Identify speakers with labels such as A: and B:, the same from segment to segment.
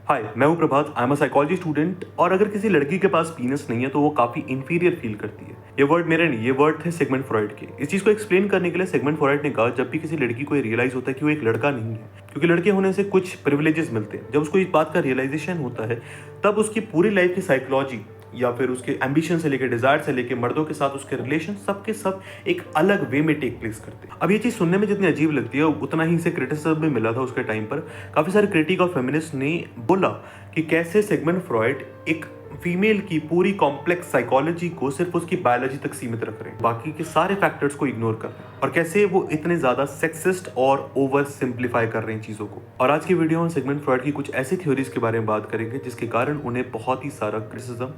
A: हाय, मैं हूं Prabhat. I am a psychology student. और अगर किसी लड़की के पास पीनस नहीं है तो वो काफी इंफीरियर फील करती है। ये वर्ड मेरे नहीं, ये वर्ड थे सिगमंड फ्रॉइड के। इस चीज को एक्सप्लेन करने के लिए सिगमंड फ्रॉइड ने कहा, जब भी किसी लड़की को ये रियलाइज होता है कि वो एक लड़का नहीं है, क्योंकि लड़के होने से कुछ प्रिविलेजेस मिलते हैं, जब उसको इस बात का रियलाइजेशन होता है तब उसकी पूरी लाइफ की साइकोलॉजी या फिर उसके एम्बिशन से लेकर डिजायर से लेकर मर्दों के साथ उसके रिलेशन सब के सब एक अलग वे में टेक प्लेस करते हैं। अब ये चीज सुनने में जितनी अजीब लगती है उतना ही इसे क्रिटिसिज्म भी मिला था उसके टाइम पर। काफी सारे क्रिटिक और फेमिनिस्ट ने बोला कि कैसे सिगमंड फ्रॉइड एक फीमेल की पूरी कॉम्प्लेक्स साइकोलॉजी को सिर्फ उसकी बायोलॉजी तक सीमित रख रहे हैं, बाकी के सारे फैक्टर्स को इग्नोर कर रहे हैं, और कैसे वो इतने ज्यादा सेक्सिस्ट और ओवर सिंप्लीफाई कर रहे हैं चीजों को। और आज की वीडियो में सिगमंड फ्रॉइड की कुछ ऐसी थ्योरीज के बारे में बात करेंगे जिसके कारण उन्हें बहुत ही सारा क्रिटिसिज्म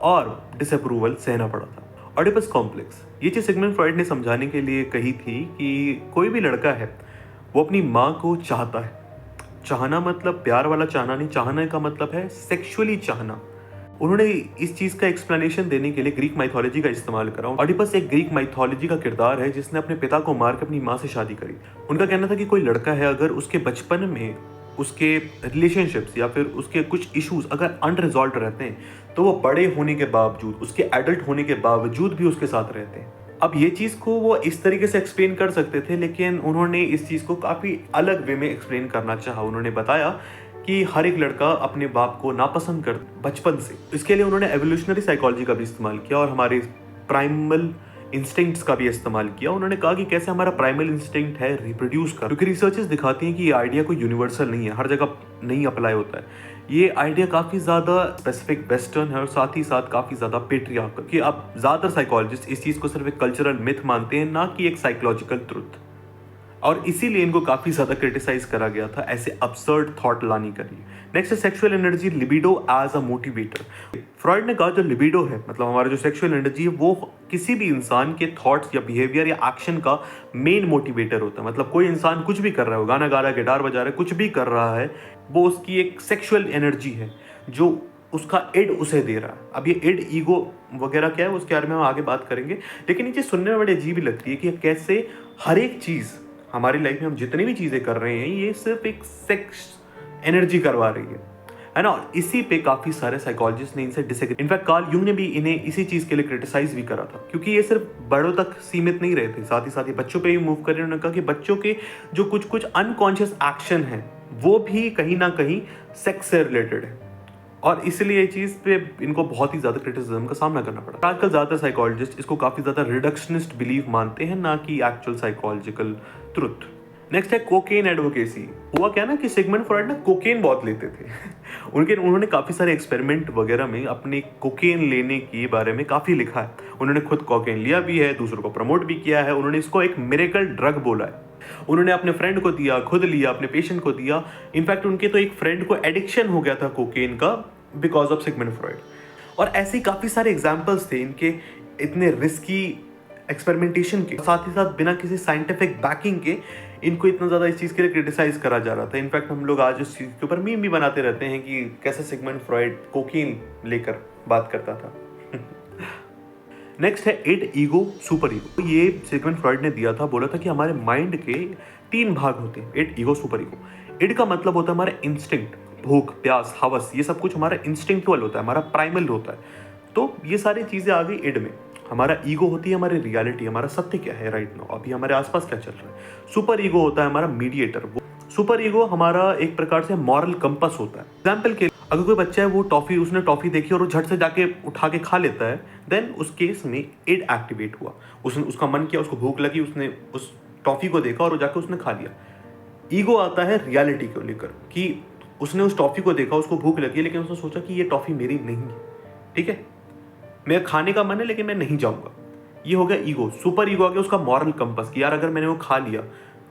A: और डिसअप्रूवल सहना पड़ा था। ऑडिपस कॉम्प्लेक्स, ये चीज सिगमंड फ्रॉइड ने समझाने के लिए कही थी कि कोई भी लड़का है वो अपनी माँ को चाहता है। चाहना मतलब प्यार वाला चाहना नहीं, चाहने का मतलब है सेक्सुअली चाहना। उन्होंने इस चीज का एक्सप्लेनेशन देने के लिए ग्रीक माइथोलॉजी का इस्तेमाल करा। ऑडिपस एक ग्रीक माइथोलॉजी का किरदार है जिसने अपने पिता को मार के अपनी माँ से शादी करी। उनका कहना था कि कोई लड़का है, अगर उसके बचपन में उसके रिलेशनशिप्स या फिर उसके कुछ इश्यूज अगर अनरिजॉल्व रहते हैं तो वो बड़े होने के बावजूद, उसके एडल्ट होने के बावजूद भी उसके साथ रहते हैं। अब ये चीज को वो इस तरीके से एक्सप्लेन कर सकते थे, लेकिन उन्होंने इस चीज को काफी अलग वे में एक्सप्लेन करना चाहा। उन्होंने बताया कि हर एक लड़का अपने बाप को नापसंद कर बचपन से। इसके लिए उन्होंने एवोल्यूशनरी साइकोलॉजी का भी इस्तेमाल किया और हमारे प्राइमल इंस्टिंक्ट्स का भी इस्तेमाल किया। उन्होंने कहा कि कैसे हमारा प्राइमल इंस्टिंक्ट है रिप्रोड्यूस कर, क्योंकि रिसर्चेस दिखाती हैं कि ये आइडिया कोई यूनिवर्सल नहीं है, हर जगह नहीं अप्लाई होता है। ये आइडिया काफी ज्यादा स्पेसिफिक वेस्टर्न है और साथ ही साथ काफी ज्यादा पेट्रियार्कल, कि अब ज्यादातर साइकोलॉजिस्ट इस चीज को सिर्फ एक कल्चरल मिथ मानते हैं, ना कि एक साइकोलॉजिकल ट्रुथ। और इसीलिए इनको काफी ज्यादा क्रिटिसाइज करा गया था ऐसे अब्सर्ड थॉट लाने के लिए। नेक्स्ट है sexual energy, libido as a motivator. Freud ने कहा जो लिबिडो है, मतलब हमारा जो सेक्सुअल एनर्जी है, वो किसी भी इंसान के थॉट्स या बिहेवियर या एक्शन का मेन मोटिवेटर होता है। मतलब कोई इंसान कुछ भी कर रहा है, गाना गा रहा है, गिटार बजा रहा है, कुछ भी कर रहा है, वो उसकी एक सेक्सुअल एनर्जी है जो उसका इड उसे दे रहा है। अब ये इड ईगो वगैरह क्या है उसके बारे में हम आगे बात करेंगे, लेकिन ये चीज सुनने में बड़ी अजीब ही लगती है कि कैसे हर एक चीज हमारी लाइफ में हम जितनी भी चीजें कर रहे हैं ये सिर्फ एक सेक्स एनर्जी करवा रही है ना। और इसी पे काफी सारे साइकोलॉजिस्ट ने इनसे डिसएग्री, इनफैक्ट कार्ल यूंग ने भी इन्हें इसी चीज के लिए क्रिटिसाइज भी करा था, क्योंकि ये सिर्फ बड़ों तक सीमित नहीं रहे थे, साथ ही साथ ये बच्चों पे भी मूव कर रहे हैं। उन्होंने कहा कि बच्चों के जो कुछ कुछ अनकॉन्शियस एक्शन है वो भी कहीं ना कहीं सेक्स से रिलेटेड है, और इसलिए ये चीज पे इनको बहुत ही ज्यादा क्रिटिसिज्म का सामना करना पड़ा। आजकल ज्यादातर साइकोलॉजिस्ट इसको काफी ज्यादा रिडक्शनिस्ट बिलीव मानते हैं, ना कि एक्चुअल साइकोलॉजिकल ट्रुथ। नेक्स्ट है कोकेन एडवोकेसी। हुआ क्या ना कि सिगमंड फ्रॉइड ना कोकेन बहुत लेते थे उन्होंने काफी सारे एक्सपेरिमेंट वगैरह में अपने कोकेन लेने के बारे में काफी लिखा है। उन्होंने खुद कोकेन लिया भी है, दूसरों को प्रमोट भी किया है। उन्होंने इसको एक मिरेकल ड्रग बोला है। उन्होंने अपने फ्रेंड को दिया, खुद लिया, अपने पेशेंट को दिया। इनफैक्ट उनके तो एक फ्रेंड को एडिक्शन हो गया था कोकेन का बिकॉज ऑफ सिगमंड फ्रॉइड। और ऐसे काफी सारे एग्जाम्पल्स थे इनके इतने रिस्की एक्सपेरिमेंटेशन के, साथ ही साथ बिना किसी साइंटिफिक बैकिंग के इनको इतना ज्यादा इस चीज के लिए क्रिटिसाइज करा जा रहा था। इनफैक्ट हम लोग आज इस चीज के ऊपर मीम भी बनाते रहते हैं कि कैसे सिगमंड फ्रॉइड कोकीन लेकर बात करता था नेक्स्ट है इड, ईगो, सुपर ईगो। ये सिगमंड फ्रॉइड ने दिया था, बोला था कि हमारे माइंड के 3 भाग होते हैं, id, ego, super ego. Id का मतलब होता है हमारा इंस्टिंक्ट, भूख, प्यास, हवस, ये सब कुछ हमारा इंस्टिंक्चुअल होता है, हमारा प्राइमल होता है। तो ये सारी चीजें आ गई इड में। हमारा ईगो होती है हमारी रियलिटी, हमारा सत्य क्या है राइट नाउ, अभी हमारे आसपास क्या चल रहा है। सुपर ईगो होता है हमारा मीडिएटर। वो सुपर ईगो हमारा एक प्रकार से मॉरल कंपस होता है। एग्जाम्पल के अगर कोई बच्चा है वो उसने टॉफी देखी और वो झट से जाके उठा के खा लेता है, देन उस केस में इड एक्टिवेट हुआ। उसका मन किया, उसको भूख लगी, उसने उस टॉफी को देखा और वो जाके उसने खा लिया। ईगो आता है रियलिटी को लेकर कि उसने उस टॉफी को देखा, उसको भूख लगी, लेकिन उसने सोचा कि ये टॉफी मेरी नहीं है, ठीक है, मेरा खाने का मन है लेकिन मैं नहीं जाऊंगा। ये हो गया ईगो। सुपर ईगो आ गया उसका मॉरल कंपस कि यार अगर मैंने वो खा लिया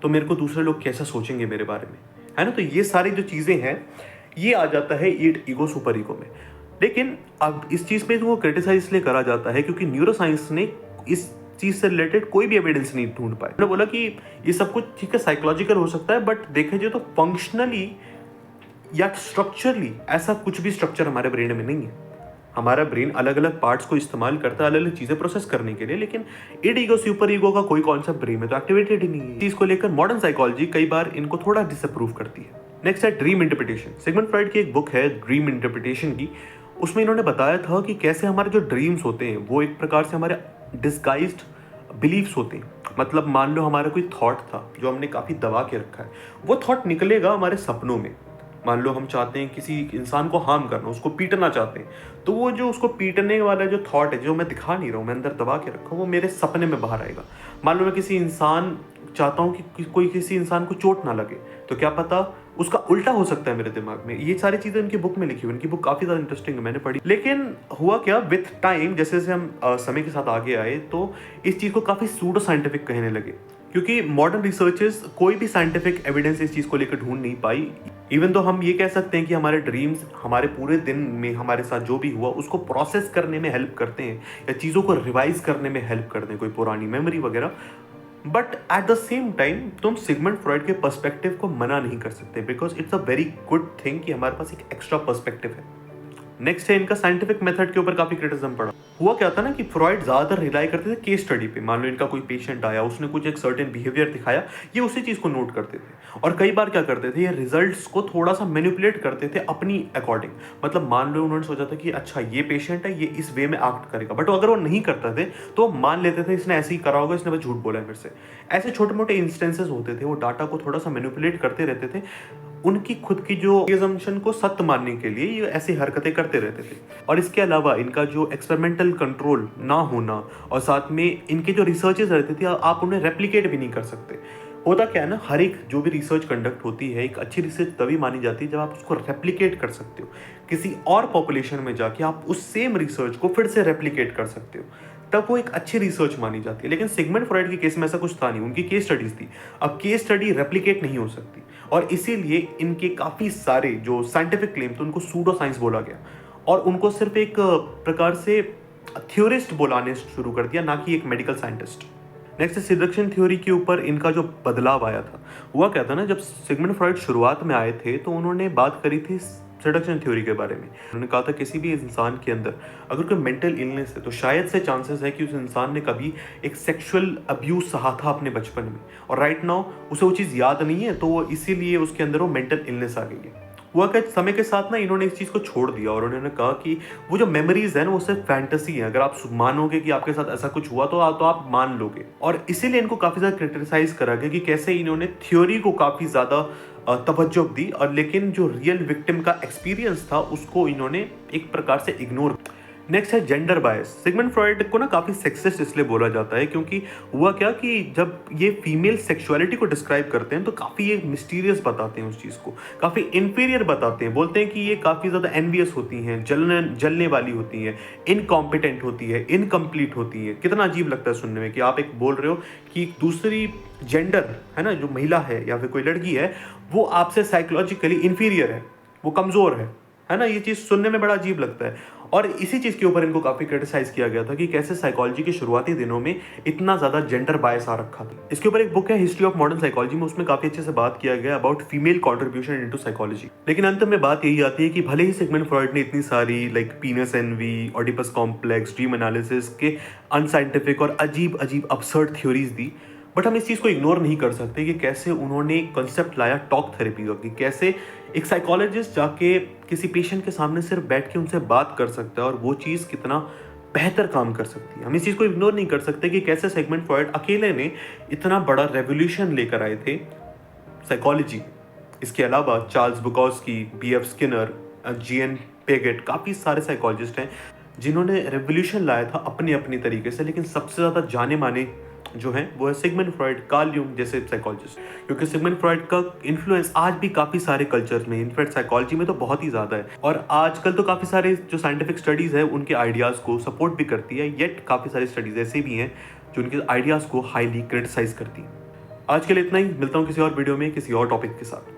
A: तो मेरे को दूसरे लोग कैसा सोचेंगे मेरे बारे में, है ना। तो ये सारी जो चीजें हैं ये आ जाता है इड, ईगो, सुपर ईगो में। लेकिन अब इस चीज पे वो क्रिटिसाइज इसलिए करा जाता है क्योंकि न्यूरोसाइंस ने इस चीज से रिलेटेड कोई भी एविडेंस नहीं ढूंढ पाए। उन्होंने बोला कि ये सब कुछ ठीक है साइकोलॉजिकल हो सकता है, बट देखे जाए तो फंक्शनली या स्ट्रक्चरली ऐसा कुछ भी स्ट्रक्चर हमारे ब्रेन में नहीं है। हमारा ब्रेन अलग अलग पार्ट्स को इस्तेमाल करता है अलग अलग चीजें प्रोसेस करने के लिए, लेकिन इड, ईगो, सुपर ईगो का कोई कॉन्सेप्ट ब्रेन में तो एक्टिवेटेड ही नहीं है। चीज को लेकर मॉडर्न साइकोलॉजी कई बार इनको थोड़ा डिसअप्रूव करती है। नेक्स्ट है ड्रीम इंटरप्रिटेशन। सिगमंड फ्रॉइड की एक बुक है ड्रीम इंटरप्रिटेशन की, उसमें इन्होंने बताया था कि कैसे हमारे जो ड्रीम्स होते हैं वो एक प्रकार से हमारे डिस्गाइज्ड बिलीव्स होते हैं। मतलब मान लो हमारा कोई थॉट था जो हमने काफ़ी दबा के रखा है, वो थॉट निकलेगा हमारे सपनों में। मान लो हम चाहते हैं किसी इंसान को हार्म करना, उसको पीटना चाहते हैं, तो वो जो उसको पीटने वाला जो थॉट है जो मैं दिखा नहीं रहा हूँ, मैं अंदर दबा के रखा हूँ, वो मेरे सपने में बाहर आएगा। मान लो मैं किसी इंसान चाहता हूँ कि कोई किसी इंसान को चोट ना लगे, तो क्या पता उसका उल्टा हो सकता है मेरे दिमाग में। ये सारी चीज़ें उनकी बुक में लिखी हुई, उनकी बुक काफ़ी ज़्यादा इंटरेस्टिंग है, मैंने पढ़ी। लेकिन हुआ क्या, विथ टाइम जैसे जैसे हम समय के साथ आगे आए तो इस चीज़ को काफ़ी सूडो साइंटिफिक कहने लगे, क्योंकि मॉडर्न रिसर्चर्स कोई भी साइंटिफिक एविडेंस इस चीज़ को लेकर ढूंढ नहीं पाई। इवन तो हम ये कह सकते हैं कि हमारे ड्रीम्स हमारे पूरे दिन में हमारे साथ जो भी हुआ उसको प्रोसेस करने में हेल्प करते हैं, या चीज़ों को रिवाइज करने में हेल्प करते हैं, कोई पुरानी मेमोरी वगैरह। But at the same time तुम सिगमंड फ्रॉइड के पर्सपेक्टिव को मना नहीं कर सकते, because it's a very good thing कि हमारे पास एक एक्स्ट्रा पर्सपेक्टिव है। नेक्स्ट है इनका साइंटिफिक मेथड के ऊपर काफी क्रिटिसिज्म पड़ा। हुआ क्या था ना कि फ्रॉइड ज्यादातर रिलाई करते थे केस स्टडी पे। मान लो इनका कोई पेशेंट आया, उसने कुछ एक सर्टेन बिहेवियर दिखाया, ये उसी चीज को नोट करते थे, और कई बार क्या करते थे, ये रिजल्ट्स को थोड़ा सा मैनिपुलेट करते थे अपनी अकॉर्डिंग। मतलब मान लो उन्होंने सोचा था कि अच्छा ये पेशेंट है, ये इस वे में एक्ट करेगा, बट अगर वो नहीं करते थे तो मान लेते थे इसने ऐसे ही करा होगा, इसने बस झूठ बोला है मेरे से। ऐसे छोटे मोटे इंस्टेंसेस होते थे, वो डाटा को थोड़ा सा मैनिपुलेट करते रहते थे, उनकी खुद की जो assumption को सत्य मानने के लिए ये ऐसी हरकतें करते रहते थे। और इसके अलावा इनका जो एक्सपेरिमेंटल कंट्रोल ना होना, और साथ में इनके जो रिसर्चेस रहते थे आप उन्हें रेप्लिकेट भी नहीं कर सकते। होता क्या है ना, हर एक जो भी रिसर्च कंडक्ट होती है, एक अच्छी रिसर्च तभी मानी जाती है जब आप उसको रेप्लिकेट कर सकते हो, किसी और पॉपुलेशन में जाके आप उस सेम रिसर्च को फिर से रेप्लिकेट कर सकते हो, तब वो एक अच्छी रिसर्च मानी जाती है। लेकिन सिगमंड फ्रॉइड के केस में ऐसा कुछ था नहीं, उनकी केस स्टडीज थी। अब केस स्टडी रेप्लिकेट नहीं हो सकती, और इसीलिए इनके काफ़ी सारे जो साइंटिफिक क्लेम थे उनको सूडो साइंस बोला गया, और उनको सिर्फ एक प्रकार से थ्योरिस्ट बोलाने शुरू कर दिया, ना कि एक medical scientist. Next selection theory के ऊपर इनका जो बदलाव आया था। हुआ क्या था ना, जब सिगमंड फ्रॉइड शुरुआत में आए थे तो उन्होंने बात करी थी सेडक्शन थ्योरी के बारे में। उन्होंने कहा था किसी भी इंसान के अंदर अगर कोई मेंटल इलनेस है तो शायद से चांसेस है कि उस इंसान ने कभी एक सेक्सुअल अब्यूज सहा था अपने बचपन में, और राइट नाउ उसे वो चीज़ याद नहीं है, तो वो इसीलिए उसके अंदर वो मेंटल इलनेस आ गई है। हुआ क्या, समय के साथ ना इन्होंने इस चीज़ को छोड़ दिया, और उन्होंने कहा कि वो जो मेमोरीज है ना वो सिर्फ फैंटेसी है। अगर आप मानोगे कि आपके साथ ऐसा कुछ हुआ तो आप मान लोगे, और इसीलिए इनको काफ़ी ज़्यादा क्रिटिसाइज करा गया कि कैसे इन्होंने थ्योरी को काफ़ी ज़्यादा तवज्जो दी, और लेकिन जो रियल विक्टिम का एक्सपीरियंस था उसको इन्होंने एक प्रकार से इग्नोर। नेक्स्ट है जेंडर बायस। सिगमंड फ्रॉइड को ना काफ़ी सेक्सिस्ट इसलिए बोला जाता है क्योंकि हुआ क्या कि जब ये फीमेल सेक्सुअलिटी को डिस्क्राइब करते हैं तो काफ़ी ये मिस्टीरियस बताते हैं उस चीज़ को, काफ़ी इन्फीरियर बताते हैं। बोलते हैं कि ये काफ़ी ज़्यादा एनवियस होती हैं, जलने वाली होती हैं, इनकॉम्पिटेंट होती है, इनकम्प्लीट होती है। कितना अजीब लगता है सुनने में कि आप एक बोल रहे हो कि दूसरी जेंडर है ना, जो महिला है या फिर कोई लड़की है, वो आपसे साइकोलॉजिकली इन्फीरियर है, वो कमज़ोर है ना। ये चीज़ सुनने में बड़ा अजीब लगता है, और इसी चीज़ के ऊपर इनको काफ़ी क्रिटिसाइज किया गया था कि कैसे साइकोलॉजी के शुरुआती दिनों में इतना ज़्यादा जेंडर बायस आ रखा था। इसके ऊपर एक बुक है हिस्ट्री ऑफ मॉडर्न साइकोलॉजी में, उसमें काफ़ी अच्छे से बात किया गया about female contribution into psychology. लेकिन अंत में बात यही आती है कि भले ही सिगमंड फ्रॉइड ने इतनी सारी like penis envy, Oedipus complex, dream analysis के अनसाइंटिफिक और अजीब अजीब absurd थ्योरीज दी, बट हम इस चीज़ को इग्नोर नहीं कर सकते कि कैसे उन्होंने कंसेप्ट लाया टॉक थेरेपी का, कि कैसे एक साइकोलॉजिस्ट जाके किसी पेशेंट के सामने सिर्फ बैठ के उनसे बात कर सकता है और वो चीज़ कितना बेहतर काम कर सकती है। हम इस चीज़ को इग्नोर नहीं कर सकते कि कैसे सिगमंड फ्रॉइड अकेले ने इतना बड़ा रेवोल्यूशन लेकर आए थे साइकोलॉजी। इसके अलावा चार्ल्स बुकॉस्की, B.F. Skinner, G.N. पेगेट, काफ़ी सारे साइकोलॉजिस्ट हैं जिन्होंने रेवोल्यूशन लाया था अपने अपने तरीके से। लेकिन सबसे ज़्यादा जाने माने जो है वो है सिगमंड फ्रॉइड, कार्ल यूंग जैसे साइकोलॉजिस्ट, क्योंकि सिगमंड फ्रॉइड का इन्फ्लुएंस आज भी काफ़ी सारे कल्चर्स में, इनफैक्ट साइकोलॉजी में तो बहुत ही ज़्यादा है। और आजकल तो काफ़ी सारे जो साइंटिफिक स्टडीज़ है उनके आइडियाज़ को सपोर्ट भी करती है, येट काफ़ी सारी स्टडीज़ ऐसे भी हैं जो उनके आइडियाज़ को हाईली क्रिटिसाइज करती हैं। आज के लिए इतना ही, मिलता हूँ किसी और वीडियो में किसी और टॉपिक के साथ।